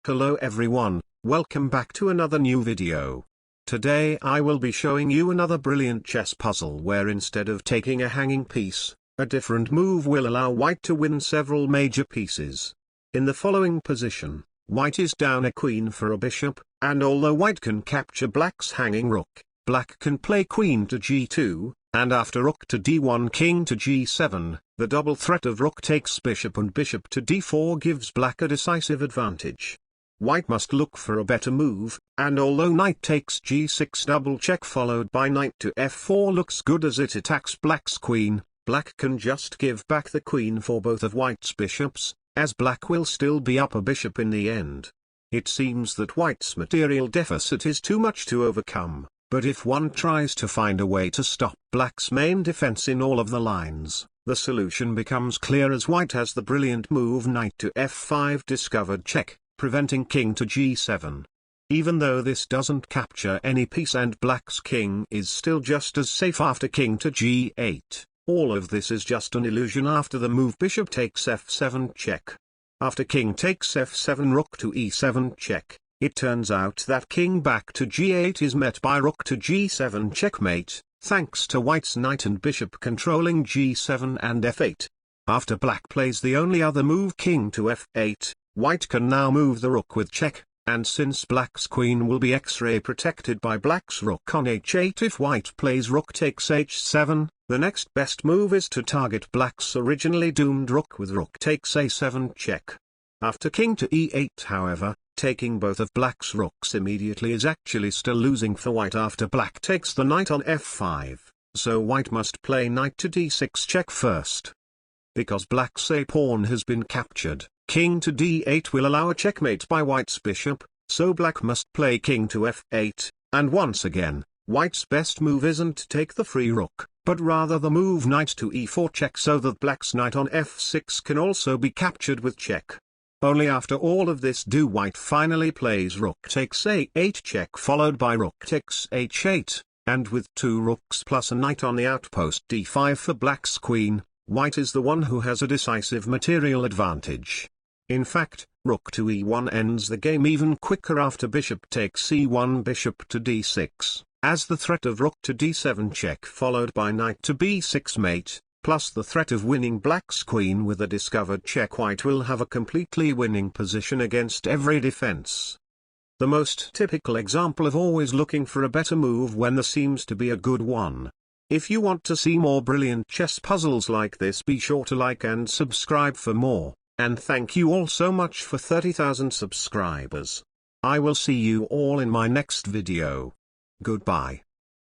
Hello everyone, welcome back to another new video. Today I will be showing you another brilliant chess puzzle where instead of taking a hanging piece, a different move will allow white to win several major pieces. In the following position, white is down a queen for a bishop, and although white can capture black's hanging rook, black can play queen to g2, and after rook to d1 king to g7, the double threat of rook takes bishop and bishop to d4 gives black a decisive advantage. White must look for a better move, and although knight takes g6 double check followed by knight to f4 looks good as it attacks black's queen, black can just give back the queen for both of white's bishops, as black will still be up a bishop in the end. It seems that white's material deficit is too much to overcome. But if one tries to find a way to stop black's main defense in all of the lines, the solution becomes clear as white has the brilliant move knight to f5 discovered check, preventing king to g7. Even though this doesn't capture any piece and black's king is still just as safe after king to g8, all of this is just an illusion after the move bishop takes f7 check. After king takes f7 rook to e7 check. It turns out that king back to g8 is met by rook to g7 checkmate, thanks to white's knight and bishop controlling g7 and f8. After black plays the only other move king to f8, white can now move the rook with check, and since black's queen will be x-ray protected by black's rook on h8 if white plays rook takes h7, the next best move is to target black's originally doomed rook with rook takes a7 check. After king to e8 however, taking both of black's rooks immediately is actually still losing for white after black takes the knight on f5, so white must play knight to d6 check first. Because black's a pawn has been captured, king to d8 will allow a checkmate by white's bishop, so black must play king to f8, and once again, white's best move isn't to take the free rook, but rather the move knight to e4 check so that black's knight on f6 can also be captured with check. Only after all of this do white finally plays rook takes a8 check followed by rook takes h8, and with two rooks plus a knight on the outpost d5 for black's queen, white is the one who has a decisive material advantage. In fact, rook to e1 ends the game even quicker after bishop takes c1 bishop to d6, as the threat of rook to d7 check followed by knight to b6 mate, plus the threat of winning black's queen with a discovered check white will have a completely winning position against every defense. The most typical example of always looking for a better move when there seems to be a good one. If you want to see more brilliant chess puzzles like this, be sure to like and subscribe for more, and thank you all so much for 30,000 subscribers. I will see you all in my next video. Goodbye.